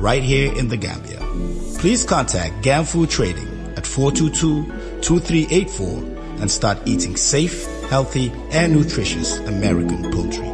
right here in the Gambia. Please contact GAM Food Trading at 422-2384 and start eating safe, healthy, and nutritious American poultry.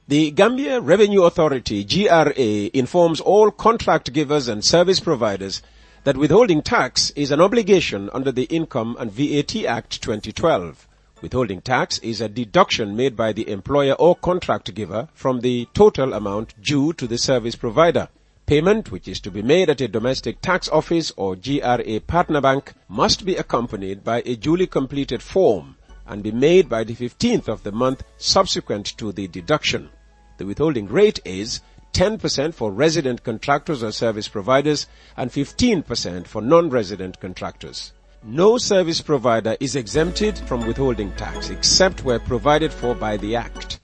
The Gambia Revenue Authority, GRA, informs all contract givers and service providers that withholding tax is an obligation under the Income and VAT Act 2012. Withholding tax is a deduction made by the employer or contract giver from the total amount due to the service provider. Payment, which is to be made at a domestic tax office or GRA partner bank, must be accompanied by a duly completed form and be made by the 15th of the month subsequent to the deduction. The withholding rate is 10% for resident contractors or service providers and 15% for non-resident contractors. No service provider is exempted from withholding tax except where provided for by the Act.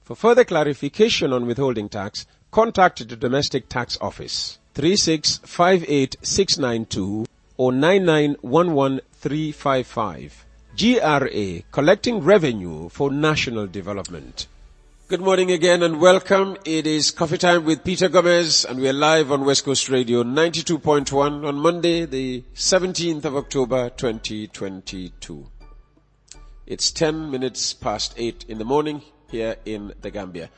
For further clarification on withholding tax, contact the Domestic Tax Office 3658692 or 9911-355. GRA, collecting revenue for national development. Good morning again and welcome. It is Coffee Time with Peter Gomez and we are live on West Coast Radio 92.1 on Monday, the 17th of October 2022. It's 10 minutes past 8 in the morning here in the Gambia.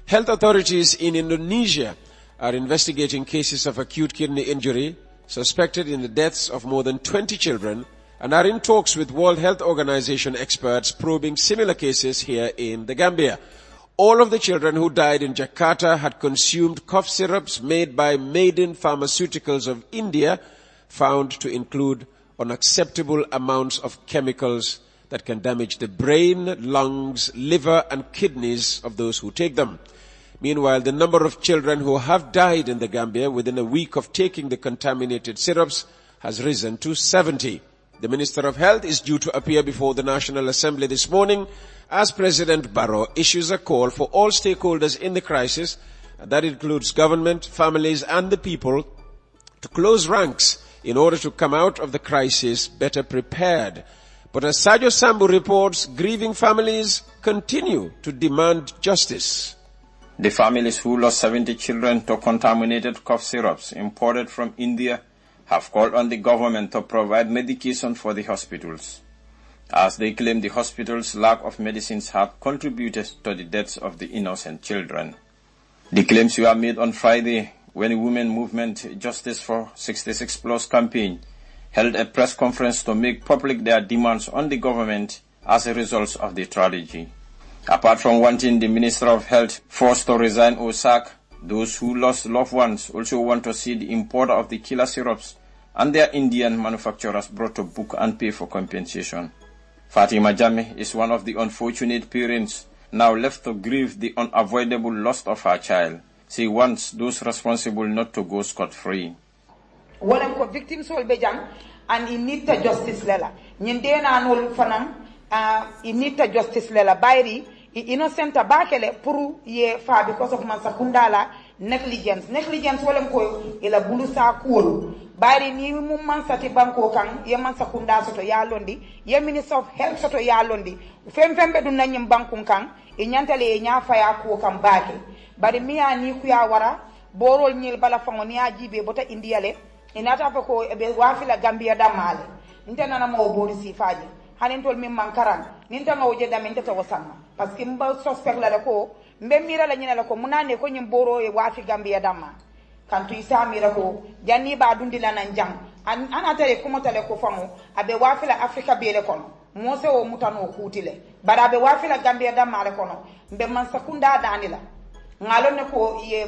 Health authorities in Indonesia are investigating cases of acute kidney injury suspected in the deaths of more than 20 children and are in talks with World Health Organization experts probing similar cases here in the Gambia. All of the children who died in Jakarta had consumed cough syrups made by Maiden Pharmaceuticals of India, found to include unacceptable amounts of chemicals that can damage the brain, lungs, liver and kidneys of those who take them. Meanwhile, the number of children who have died in the Gambia within a week of taking the contaminated syrups has risen to 70. The Minister of Health is due to appear before the National Assembly this morning as President Barrow issues a call for all stakeholders in the crisis, and that includes government, families and the people, to close ranks in order to come out of the crisis better prepared. But as Sajo Sambu reports, grieving families continue to demand justice. The families who lost 70 children to contaminated cough syrups imported from India have called on the government to provide medication for the hospitals, as they claim the hospitals' lack of medicines have contributed to the deaths of the innocent children. The claims were made on Friday when the Women Movement Justice for 66 Plus campaign held a press conference to make public their demands on the government as a result of the tragedy. Apart from wanting the Minister of Health forced to resign or sack, those who lost loved ones also want to see the importer of the killer syrups and their Indian manufacturers brought to book and pay for compensation. Fatima Jame is one of the unfortunate parents now left to grieve the unavoidable loss of her child. She wants those responsible not to go scot-free. Wolam ko victims will be jang and in need to justice lela. Nyende na anol fanam in need to justice lela. Bayri innocent bakele puru ye fa because of mansakundala negligence. Negligence wolam ko ila bulusa kuolu. Bayri ni mu mansati banko kan ye mansakunda soto ya londi ye Minister of Health soto ya londi. Fembe du nanyim bankun kan inyantale nyafa ya ko kan bake. Bari miya ni ku ya wara borol nyil bala fangoni ya jibe bota indiale inata fa ko be wafila Gambia damale ntana na mo bori sifaji hanin tol min mankaran ninta ngawje damin ta wasanna parce que mba suspect la ko mbe mira la nyina la ko munane ko nyim boro e wafi Gambia damma kan tu isa mira ko janni ba dundi la nan jang ana tare ko motale ko famu abe wafila Africa be le kono mose o mutano kutile bara be wafila Gambia damma le kono mbe man sakunda danila ngalon ne ko ye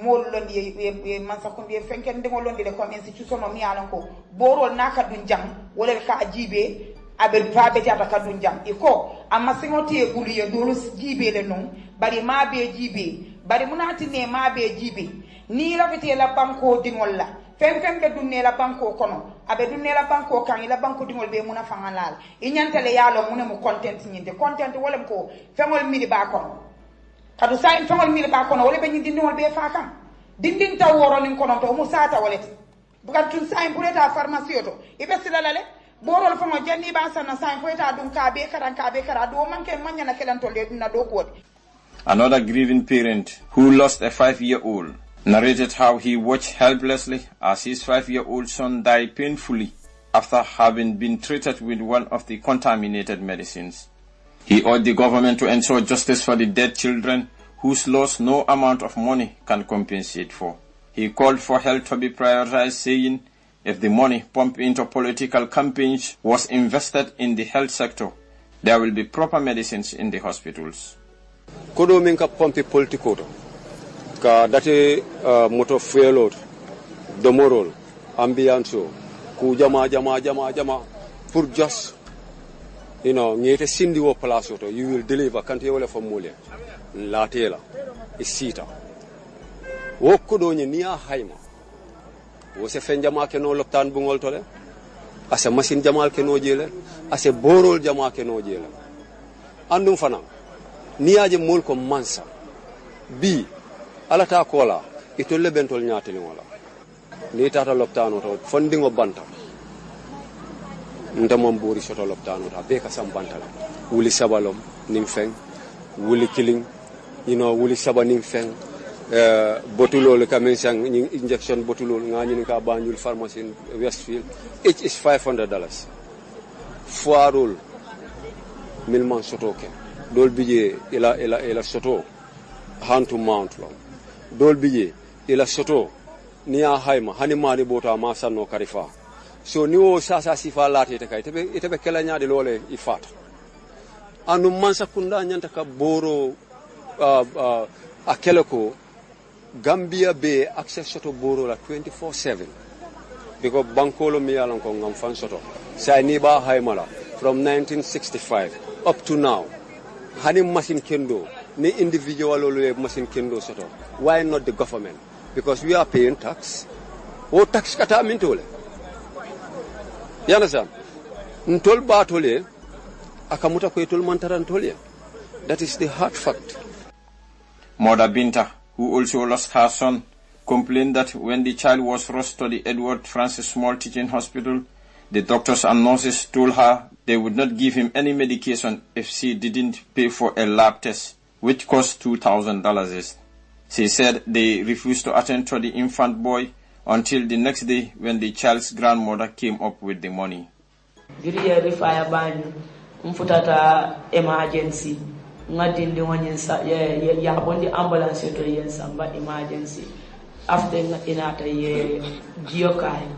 mol londi ye mansakundi fenken de londi le ko institution no mi alon ko borol naka dun jang wala ka jibe abe fabe jata ka dun jang iko amma singoti e bulu ye dolu jibe le non bari ma be jibe bari munati ne ma be jibe ni la fete la banko dingol la fem be dunne la banko kono abe dunne la banko kan la banko dingol be muna fangalal inyantale yalo muna mu content nyinde content wala ko fengol mini ba kono kadu sa en fangol mil ba kono wala be nyindi wol be fa kam dindin taw woro nin kono to mu sata waleti bugat tun sa en bureta pharmacie to ibe silalale borol fango janni ba sana sa en bureta dum ka be kara do manke manya na kelan to le na do ko. Another grieving parent who lost a 5-year-old narrated how he watched helplessly as his 5-year-old son died painfully after having been treated with one of the contaminated medicines. He urged the government to ensure justice for the dead children whose loss no amount of money can compensate for. He called for health to be prioritized, saying if the money pumped into political campaigns was invested in the health sector, there will be proper medicines in the hospitals. Kodo minka pompi politiko to ka date moto fuelot domorol ambianso ku jama pour just ngete sindi wo place to you will deliver kante wala famule la tela isita wo kodo ni niya hayma wo se fen jama ke no lopitan bungol tole ase machine jamal ke no jele ase borol jama ke no jele andum fana niyaje mol ko mansa bi alata kola itolle bentol nyaateli wala ni tata loptano to fondingo banta ndamam buri soto loptano ta be ka sam banta la wuli sabalom ning feng wuli killing wuli saba ning feng botulol kamen sang injection botulol ngani ka banjul pharmacy in Westfield, each is $500 foirol milman soto ke dol bije ila soto hand to mount long dol bije ila soto niya hayma hani mani bota ma sanno karifa so niwo sasa sifa lati te kay tebe kala nyaade lole ifata anu mansa kunda nyanta ka boro akeleko Gambia be access soto boro la 24/7 because bankolo mi yalan ko ngam fan soto say ni ba haymala from 1965 up to now hani machine kendo ni individual olo machine kendo soto. Why not the government? Because we are paying tax. O tax kata mintole. You understand? Ntol ba tole akamuta ko itol mantaran tole. That is the hard fact. Mother Binta, who also lost her son, complained that when the child was rushed to the Edward Francis Small Teaching Hospital, the doctors and nurses told her they would not give him any medication if she didn't pay for a lab test, which cost $2,000. She said they refused to attend to the infant boy until the next day when the child's grandmother came up with the money. Emergency. Ngadindi wanyensa ya bondi ambulance to yensamba emergency after inata ye giokai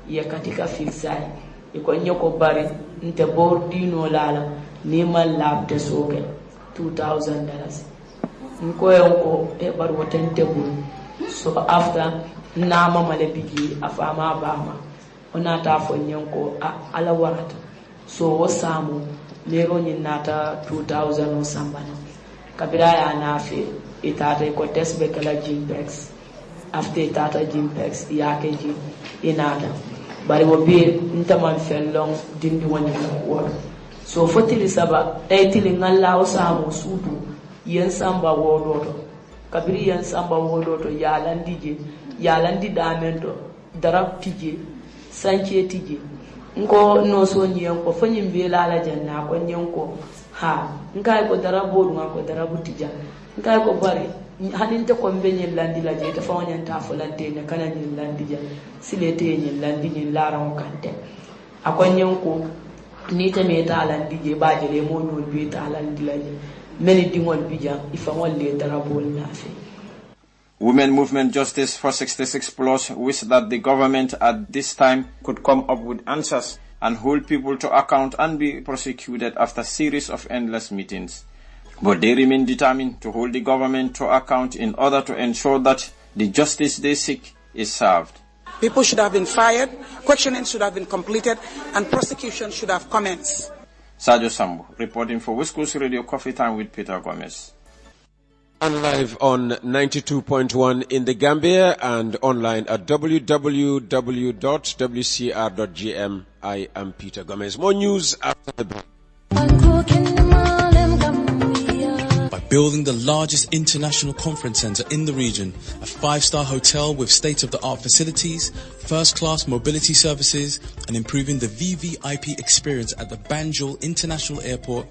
ye katika filsai iko nyoko bari nte bordino lala ni mal lab te soke $2,000 nko yonko e bar wotente bu so after na mama le bigi afama bama onata fo nyonko ala warata so osamu lero nata 2000 osambana kabira ya nafe itata ko test be kala Gimpex after itata Gimpex yake ji inata bari wo be ntaman fellong dindi woni ko so fotili saba taytili ngalla osamu sudu yen samba wodoto kabiri yen samba wodoto yalandi damento darab tije sanche tije nko no so nyen ko fanyim be la janna ko nyen ko ha nkai ko darabo dum ko darabu tija nkai ko bari hanin te ko benye landi la je ta fawnya ta fulante ne kana ni landi ja silete ni landi ni laran kante akon nyen ko ni te me ta landi je ba je le mo nyol be ta landi la je many dingol bija ifa wolle darabo na fe. Women Movement Justice for 66 Plus wish that the government at this time could come up with answers and hold people to account and be prosecuted after a series of endless meetings. But they remain determined to hold the government to account in order to ensure that the justice they seek is served. People should have been fired, questioning should have been completed, and prosecution should have commenced. Sergio Sambo, reporting for West Coast Radio Coffee Time with Peter Gomez. And live on 92.1 in the Gambia and online at www.wcr.gm. I am Peter Gomez. More news after the break. By building the largest international conference center in the region, a 5-star hotel with state-of-the-art facilities, first-class mobility services, and improving the VVIP experience at the Banjul International Airport,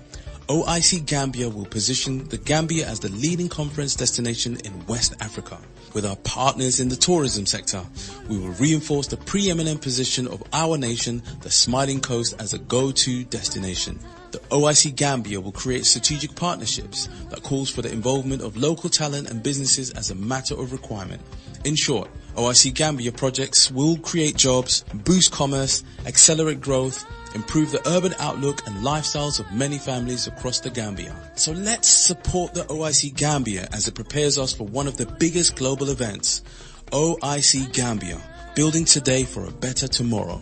OIC Gambia will position the Gambia as the leading conference destination in West Africa. With our partners in the tourism sector, we will reinforce the preeminent position of our nation, the Smiling Coast, as a go-to destination. The OIC Gambia will create strategic partnerships that calls for the involvement of local talent and businesses as a matter of requirement. In short, OIC Gambia projects will create jobs, boost commerce, accelerate growth, improve the urban outlook and lifestyles of many families across the Gambia. So let's support the OIC Gambia as it prepares us for one of the biggest global events. OIC Gambia, building today for a better tomorrow.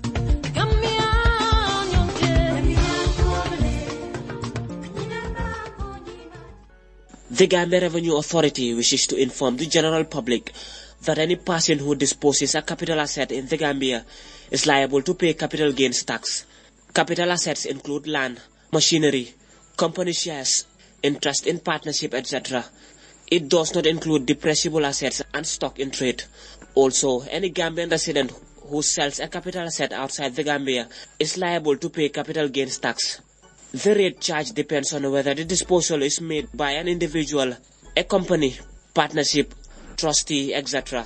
The Gambia Revenue Authority wishes to inform the general public that any person who disposes a capital asset in the Gambia is liable to pay capital gains tax. Capital assets include land, machinery, company shares, interest in partnership, etc. It does not include depreciable assets and stock in trade. Also, any Gambian resident who sells a capital asset outside the Gambia is liable to pay capital gains tax. The rate charged depends on whether the disposal is made by an individual, a company, partnership, trustee, etc.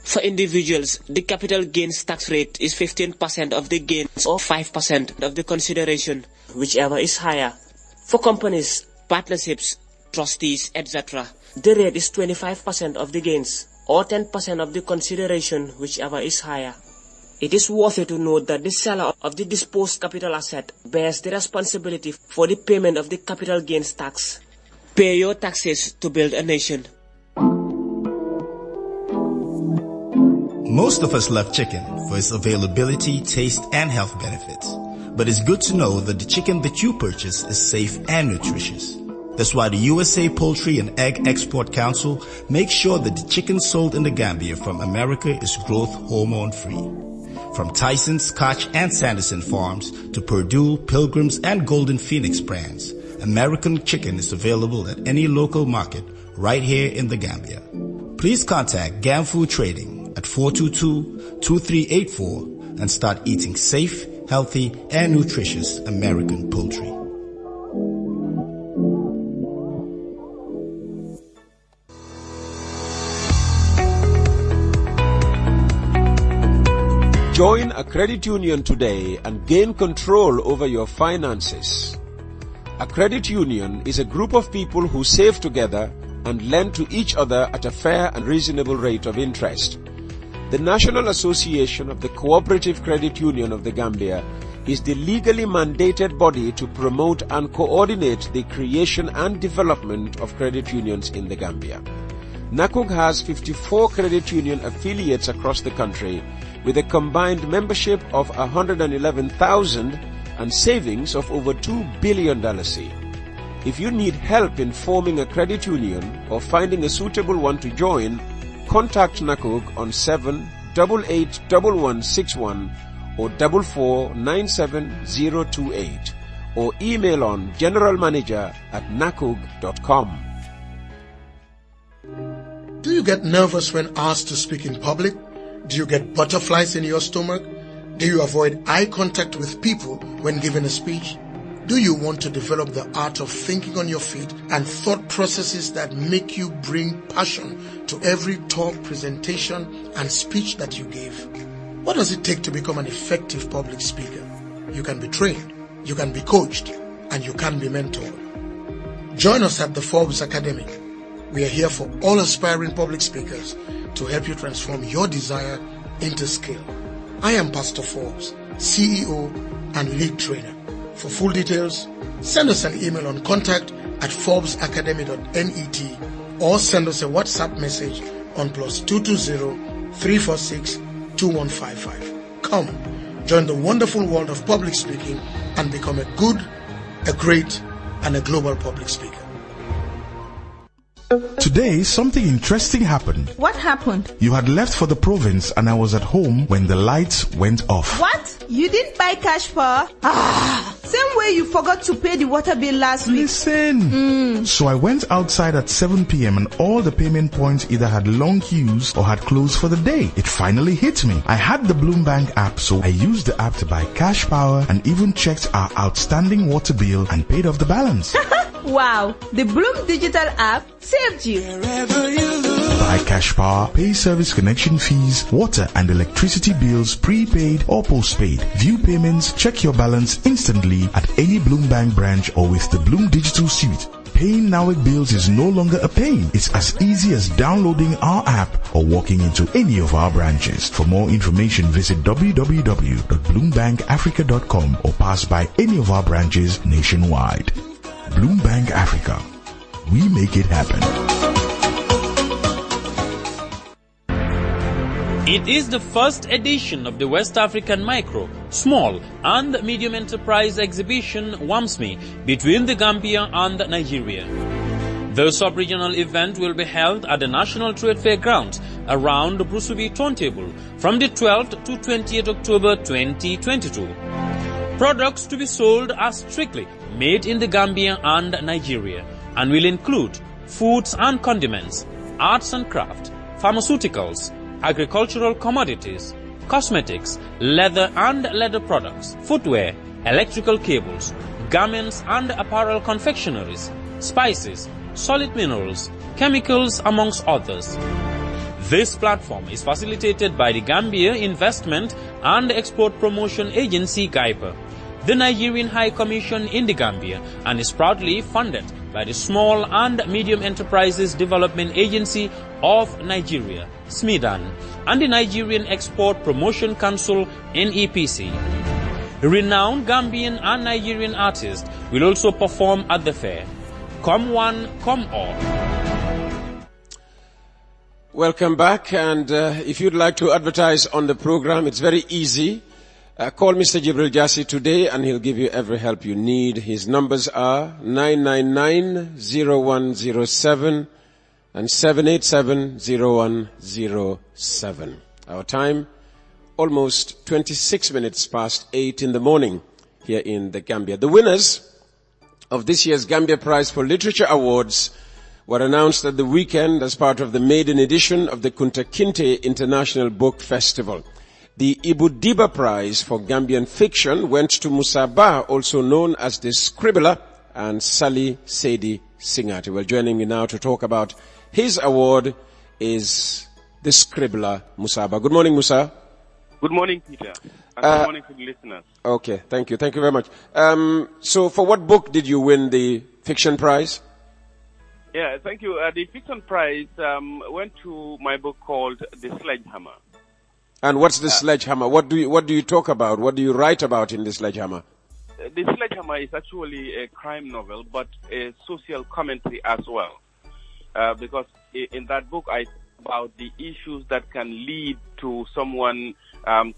For individuals, the capital gains tax rate is 15% of the gains or 5% of the consideration, whichever is higher. For companies, partnerships, trustees, etc., the rate is 25% of the gains or 10% of the consideration, whichever is higher. It is worthy to note that the seller of the disposed capital asset bears the responsibility for the payment of the capital gains tax. Pay your taxes to build a nation. Most of us love chicken for its availability, taste, and health benefits. But it's good to know that the chicken that you purchase is safe and nutritious. That's why the USA Poultry and Egg Export Council makes sure that the chicken sold in the Gambia from America is growth hormone free. From Tyson's, Koch, and Sanderson farms to Purdue, Pilgrims, and Golden Phoenix brands, American chicken is available at any local market right here in the Gambia. Please contact Gam Food Trading at 422-2384 and start eating safe, healthy, and nutritious American poultry. Join a credit union today and gain control over your finances. A credit union is a group of people who save together and lend to each other at a fair and reasonable rate of interest. The National Association of the Cooperative Credit Union of the Gambia is the legally mandated body to promote and coordinate the creation and development of credit unions in the Gambia. NACUG has 54 credit union affiliates across the country with a combined membership of 111,000 and savings of over $2 billion. If you need help in forming a credit union or finding a suitable one to join, contact NACUG on 7881161 or 4497028 or email on generalmanager@nacug.com. Do you get nervous when asked to speak in public? Do you get butterflies in your stomach? Do you avoid eye contact with people when giving a speech? Do you want to develop the art of thinking on your feet and thought processes that make you bring passion to every talk, presentation, and speech that you give? What does it take to become an effective public speaker? You can be trained, you can be coached, and you can be mentored. Join us at the Forbes Academy. We are here for all aspiring public speakers to help you transform your desire into skill. I am Pastor Forbes, CEO and lead trainer. For full details, send us an email on contact@forbesacademy.net or send us a WhatsApp message on +220 346 2155. Come, join the wonderful world of public speaking and become a good, a great, and a global public speaker. Today, something interesting happened. What happened? You had left for the province and I was at home when the lights went off. What? You didn't buy cash for? same way you forgot to pay the water bill last week. Listen. So I went outside at 7 p.m. and all the payment points either had long queues or had closed for the day. It finally hit me. I had the Bloombank app, so I used the app to buy cash power and even checked our outstanding water bill and paid off the balance. Wow, the Bloom digital app saved you. Wherever you look. Buy cash power, pay service connection fees, water and electricity bills prepaid or postpaid. View payments, check your balance instantly at any Bloombank branch or with the Bloom digital suite. Paying NAWIC bills is no longer a pain. It's as easy as downloading our app or walking into any of our branches. For more information, visit www.bloombankafrica.com or pass by any of our branches nationwide. Bloombank Africa. We make it happen. It is the first edition of the West African Micro, Small and Medium Enterprise Exhibition WAMSME between the Gambia and Nigeria. The sub-regional event will be held at the National Trade Fair grounds around the Brusubi Turntable from the 12th to 20th October 2022. Products to be sold are strictly made in the Gambia and Nigeria and will include foods and condiments, arts and craft, pharmaceuticals, agricultural commodities, cosmetics, leather and leather products, footwear, electrical cables, garments and apparel confectionaries, spices, solid minerals, chemicals, amongst others. This platform is facilitated by the Gambia Investment and Export Promotion Agency GAIPA, the Nigerian High Commission in the Gambia, and is proudly funded by the Small and Medium Enterprises Development Agency of Nigeria, SMEDAN, and the Nigerian Export Promotion Council, NEPC. Renowned Gambian and Nigerian artists will also perform at the fair. Come one, come all. Welcome back, and if you'd like to advertise on the program, it's very easy. Call Mr. Jibril Jassi today and he'll give you every help you need. His numbers are 999-0107 and 787-0107. Our time, almost 26 minutes past 8 in the morning here in the Gambia. The winners of this year's Gambia Prize for Literature Awards were announced at the weekend as part of the maiden edition of the Kunta Kinte International Book Festival. The Ibu Diba Prize for Gambian Fiction went to Musa Ba, also known as the Scribbler, and Sally Sedi Singati. Well, joining me now to talk about his award is the Scribbler, Musa Ba. Good morning, Musa. Good morning, Peter. And good morning to the listeners. Okay, thank you. Thank you very much. So for what book did you win the Fiction Prize? Yeah, thank you. The Fiction Prize went to my book called The Sledgehammer. And what's the Sledgehammer? What do you talk about? What do you write about in the Sledgehammer? The Sledgehammer is actually a crime novel, but a social commentary as well. Because in that book, I talk about the issues that can lead to someone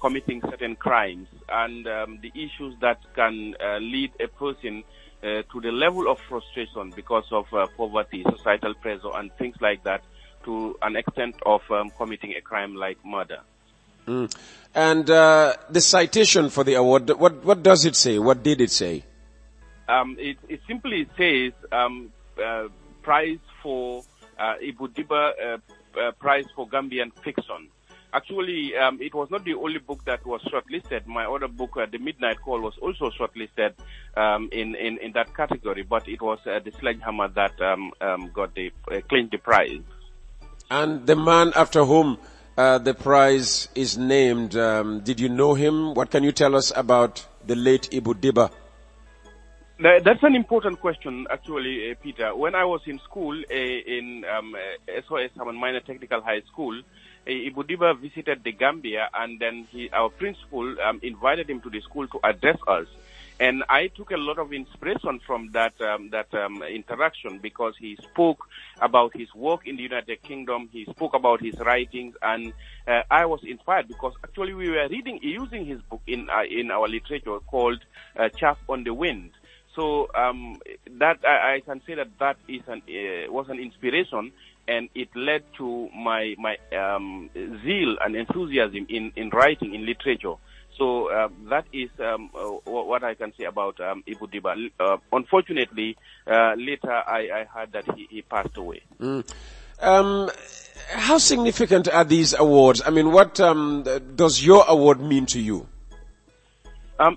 committing certain crimes, and the issues that can lead a person to the level of frustration because of poverty, societal pressure, and things like that, to an extent of committing a crime like murder. And the citation for the award, what does it say? What did it say? It simply says prize for Ibu Diba, prize for Gambian fiction. Actually, it was not the only book that was shortlisted. My other book, The Midnight Call, was also shortlisted in that category, but it was the Sledgehammer that claimed the prize. And the man after whom the prize is named, did you know him? What can you tell us about the late Ibu Diba? That's an important question, actually, Peter. When I was in school, in SOS Haman Minor Technical High School, Ibu Diba visited the Gambia, and then our principal invited him to the school to address us. And I took a lot of inspiration from that interaction, because he spoke about his work in the United Kingdom, he spoke about his writings, and I was inspired because actually we were using his book in our literature called Chaff on the Wind. So that I can say that is was an inspiration, and it led to my zeal and enthusiasm in writing, in literature. So that is what I can say about Ibu Diba. Unfortunately, later I heard that he passed away. How significant are these awards? I mean, what does your award mean to you?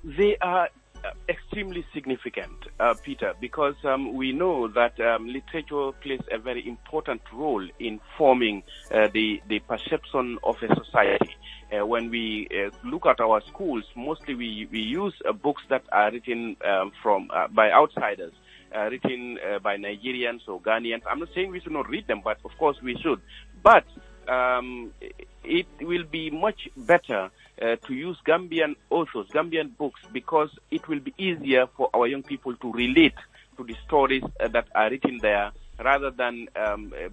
They are extremely significant, Peter, because we know that literature plays a very important role in forming the perception of a society. When we look at our schools, mostly we use books that are written by outsiders, written by Nigerians or Ghanaians. I'm not saying we should not read them, but of course we should. But it will be much better to use Gambian authors, Gambian books, because it will be easier for our young people to relate to the stories that are written there, rather than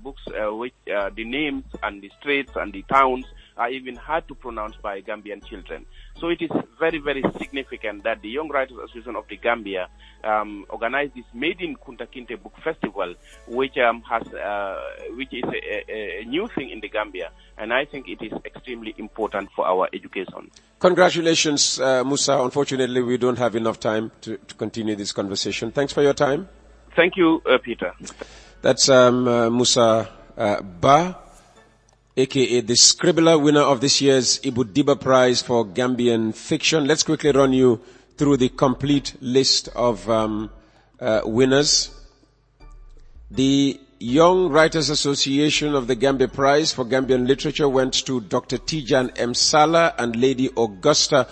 books which the names and the streets and the towns are even hard to pronounce by Gambian children. So it is very, very significant that the Young Writers Association of the Gambia organized this Made in Kunta Kinte Book Festival, which is a new thing in the Gambia, and I think it is extremely important for our education. Congratulations, Musa. Unfortunately, we don't have enough time to continue this conversation. Thanks for your time. Thank you, Peter. That's Musa Ba, aka the Scribbler, winner of this year's Ibu Diba Prize for Gambian Fiction. Let's quickly run you through the complete list of winners. The Young Writers Association of the Gambia Prize for Gambian Literature went to Dr. Tijan M. Sala and Lady Augusta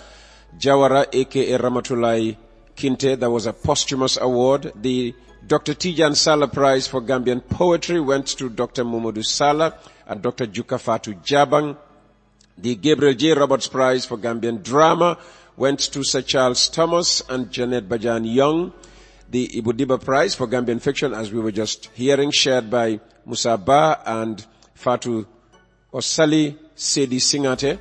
Jawara, aka Ramatulai Kinte. That was a posthumous award. The Dr. Tijan Sala Prize for Gambian Poetry went to Dr. Momodu Sala and Dr. Jukafatu Jabang. The Gabriel J. Roberts Prize for Gambian Drama went to Sir Charles Thomas and Janet Bajan Young. The Ibu Diba Prize for Gambian Fiction, as we were just hearing, shared by Musa Ba and Fatu Osali Sedi Singate.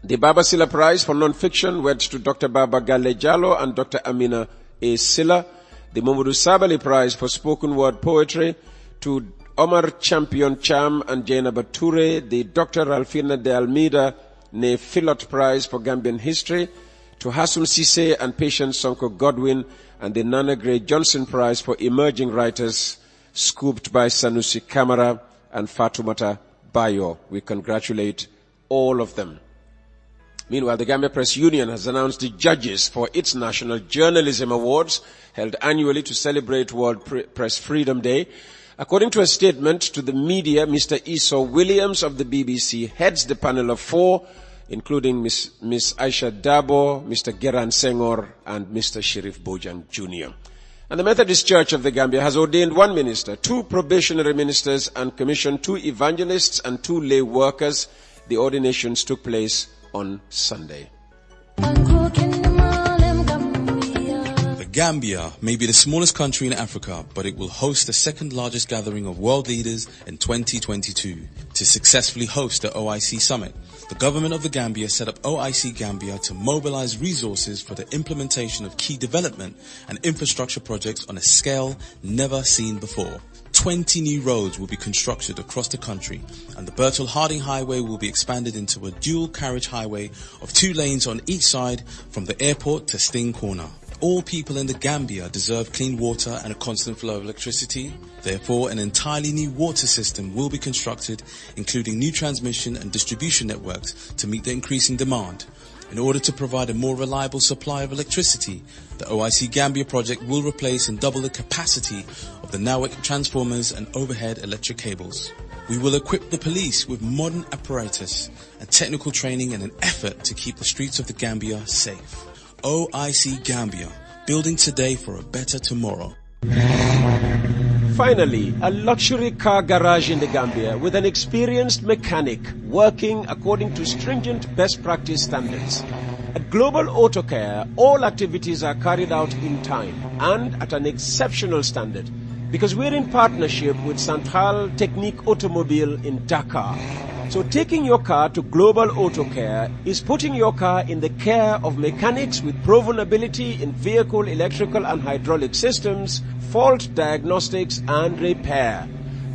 The Baba Silla Prize for Non-Fiction went to Dr. Baba Gale Jalo and Dr. Amina A. Silla. The Momodu Sabali Prize for Spoken Word Poetry to Omar Champion Cham and Jaina Bature. The Dr. Alfina de Almeida Ne Philot Prize for Gambian History to Hassan Sise and Patience Sonko Godwin, and the Nana Gray Johnson Prize for Emerging Writers, scooped by Sanusi Kamara and Fatumata Bayo. We congratulate all of them. Meanwhile, the Gambia Press Union has announced the judges for its National Journalism Awards, held annually to celebrate World Press Freedom Day. According to a statement to the media, Mr. Esau Williams of the BBC heads the panel of 4, including Miss Aisha Dabo, Mr. Geran Senghor, and Mr. Sherif Bojan Jr. And the Methodist Church of the Gambia has ordained 1 minister, 2 probationary ministers, and commissioned 2 evangelists and 2 lay workers. The ordinations took place on Sunday. The Gambia may be the smallest country in Africa, but it will host the second largest gathering of world leaders in 2022 to successfully host the OIC Summit. The government of the Gambia set up OIC Gambia to mobilize resources for the implementation of key development and infrastructure projects on a scale never seen before. 20 new roads will be constructed across the country, and the Bertel Harding Highway will be expanded into a dual carriage highway of 2 lanes on each side from the airport to Sting Corner. All people in the Gambia deserve clean water and a constant flow of electricity. Therefore, an entirely new water system will be constructed, including new transmission and distribution networks to meet the increasing demand. In order to provide a more reliable supply of electricity, the OIC Gambia project will replace and double the capacity of the NAWEC transformers and overhead electric cables. We will equip the police with modern apparatus and technical training in an effort to keep the streets of the Gambia safe. OIC Gambia, building today for a better tomorrow. Finally, a luxury car garage in the Gambia with an experienced mechanic working according to stringent best practice standards. At Global Auto Care, all activities are carried out in time and at an exceptional standard, because we're in partnership with Central Technique Automobile in Dakar. So taking your car to Global Auto Care is putting your car in the care of mechanics with proven ability in vehicle electrical and hydraulic systems, fault diagnostics and repair.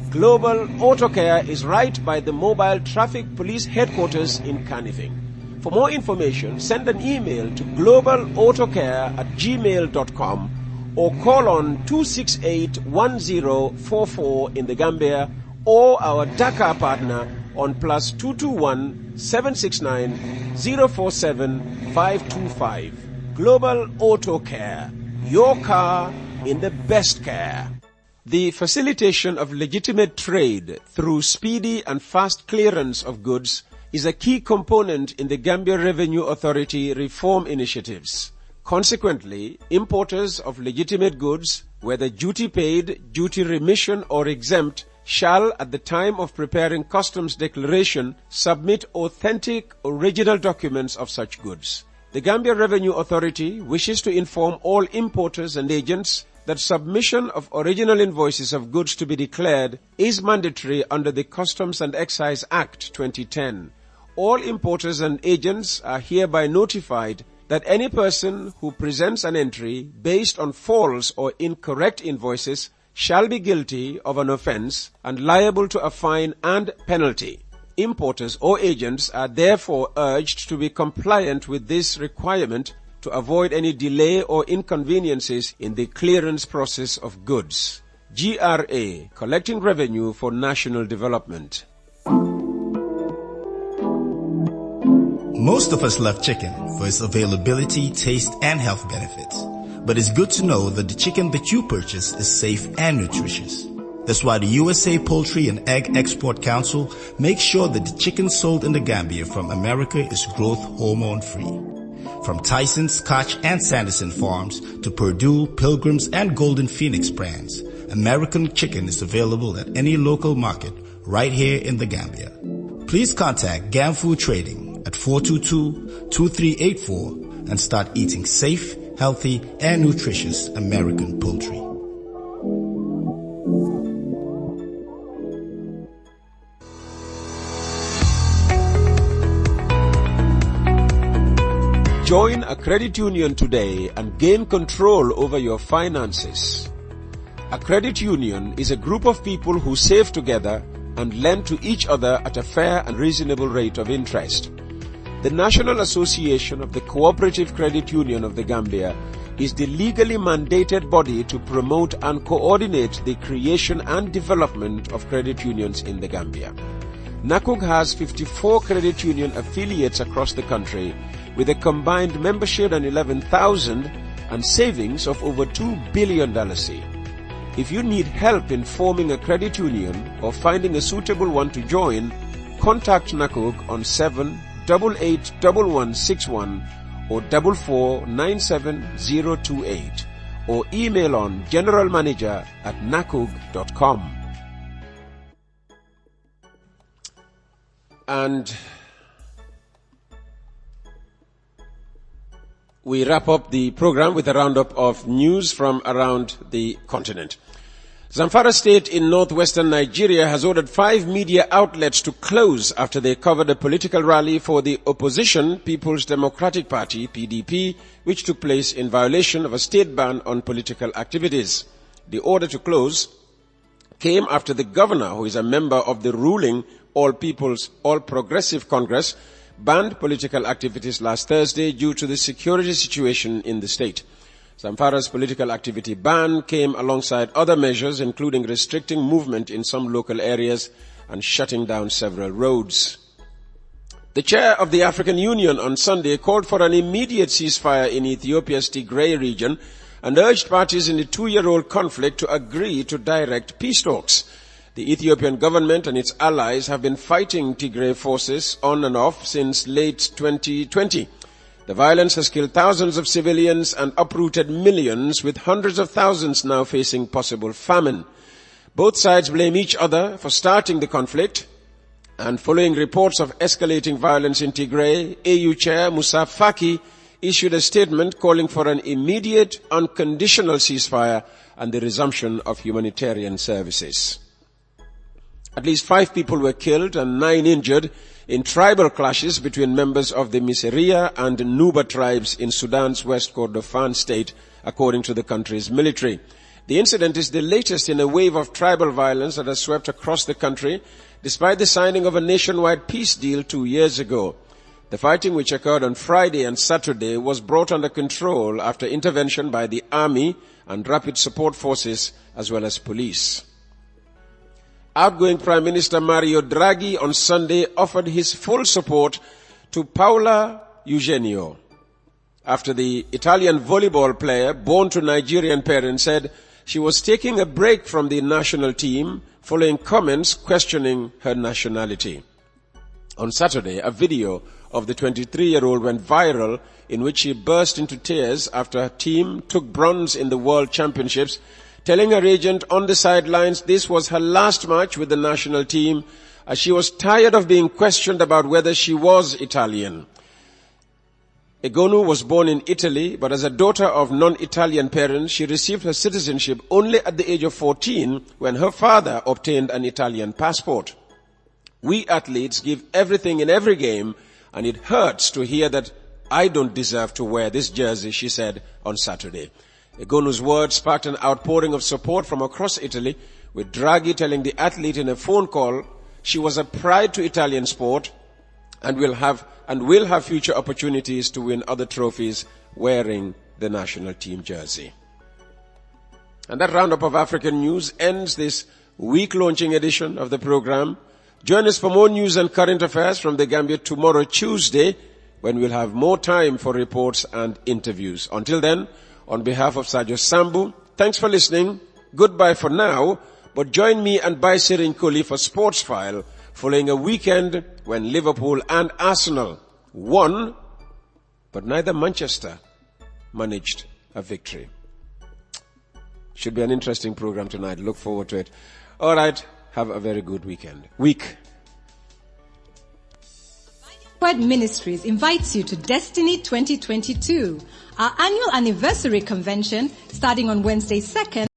Global Auto Care is right by the Mobile Traffic Police Headquarters in Canifing. For more information, send an email to globalautocare@gmail.com or call on 268-1044 in the Gambia or our Dakar partner on +221 769 047 525. Global Auto Care. Your car in the best care. The facilitation of legitimate trade through speedy and fast clearance of goods is a key component in the Gambia Revenue Authority reform initiatives. Consequently, importers of legitimate goods, whether duty paid, duty remission or exempt, shall, at the time of preparing customs declaration, submit authentic original documents of such goods. The Gambia Revenue Authority wishes to inform all importers and agents that submission of original invoices of goods to be declared is mandatory under the Customs and Excise Act 2010. All importers and agents are hereby notified that any person who presents an entry based on false or incorrect invoices shall be guilty of an offense and liable to a fine and penalty. Importers or agents are therefore urged to be compliant with this requirement to avoid any delay or inconveniences in the clearance process of goods. GRA, collecting revenue for national development. Most of us love chicken for its availability, taste, and health benefits. But it's good to know that the chicken that you purchase is safe and nutritious. That's why the USA Poultry and Egg Export Council makes sure that the chicken sold in the Gambia from America is growth hormone free. From Tyson, Scotch, and Sanderson farms to Purdue, Pilgrims, and Golden Phoenix brands, American chicken is available at any local market right here in the Gambia. Please contact GAM Food Trading at 422-2384 and start eating safe, healthy, and nutritious American poultry. Join a credit union today and gain control over your finances. A credit union is a group of people who save together and lend to each other at a fair and reasonable rate of interest. The National Association of the Cooperative Credit Union of the Gambia is the legally mandated body to promote and coordinate the creation and development of credit unions in the Gambia. NACUG has 54 credit union affiliates across the country with a combined membership of 11,000 and savings of over $2 billion. If you need help in forming a credit union or finding a suitable one to join, contact NACUG on 7881161 or 4497028 or email on generalmanager@nacug.com. And we wrap up the program with a roundup of news from around the continent. Zamfara State in northwestern Nigeria has ordered 5 media outlets to close after they covered a political rally for the opposition People's Democratic Party, PDP, which took place in violation of a state ban on political activities. The order to close came after the governor, who is a member of the ruling All Progressive Congress, banned political activities last Thursday due to the security situation in the state. Zamfara's political activity ban came alongside other measures, including restricting movement in some local areas and shutting down several roads. The chair of the African Union on Sunday called for an immediate ceasefire in Ethiopia's Tigray region and urged parties in the 2-year-old conflict to agree to direct peace talks. The Ethiopian government and its allies have been fighting Tigray forces on and off since late 2020. The violence has killed thousands of civilians and uprooted millions, with hundreds of thousands now facing possible famine. Both sides blame each other for starting the conflict, and following reports of escalating violence in Tigray, AU Chair Moussa Faki issued a statement calling for an immediate, unconditional ceasefire and the resumption of humanitarian services. At least 5 people were killed and 9 injured in tribal clashes between members of the Miseria and Nuba tribes in Sudan's West Kordofan state, according to the country's military. The incident is the latest in a wave of tribal violence that has swept across the country, despite the signing of a nationwide peace deal 2 years ago. The fighting, which occurred on Friday and Saturday, was brought under control after intervention by the army and rapid support forces as well as police. Outgoing Prime Minister Mario Draghi on Sunday offered his full support to Paola Eugenio after the Italian volleyball player, born to Nigerian parents, said she was taking a break from the national team following comments questioning her nationality. On Saturday, a video of the 23-year-old went viral in which she burst into tears after her team took bronze in the World Championships, telling her agent on the sidelines this was her last match with the national team as she was tired of being questioned about whether she was Italian. Egonu was born in Italy, but as a daughter of non-Italian parents, she received her citizenship only at the age of 14 when her father obtained an Italian passport. We athletes give everything in every game, and it hurts to hear that I don't deserve to wear this jersey, she said on Saturday. Egonu's words sparked an outpouring of support from across Italy, with Draghi telling the athlete in a phone call she was a pride to Italian sport and will have future opportunities to win other trophies wearing the national team jersey. And that roundup of African news ends this week-launching edition of the program. Join us for more news and current affairs from the Gambia tomorrow, Tuesday, when we'll have more time for reports and interviews. Until then, on behalf of Sajo Sambu, thanks for listening. Goodbye for now, but join me and Baisirin Koli for Sports File, following a weekend when Liverpool and Arsenal won, but neither Manchester managed a victory. Should be an interesting program tonight. Look forward to it. All right. Have a very good week. Word Ministries invites you to Destiny 2022, our annual anniversary convention starting on Wednesday 2nd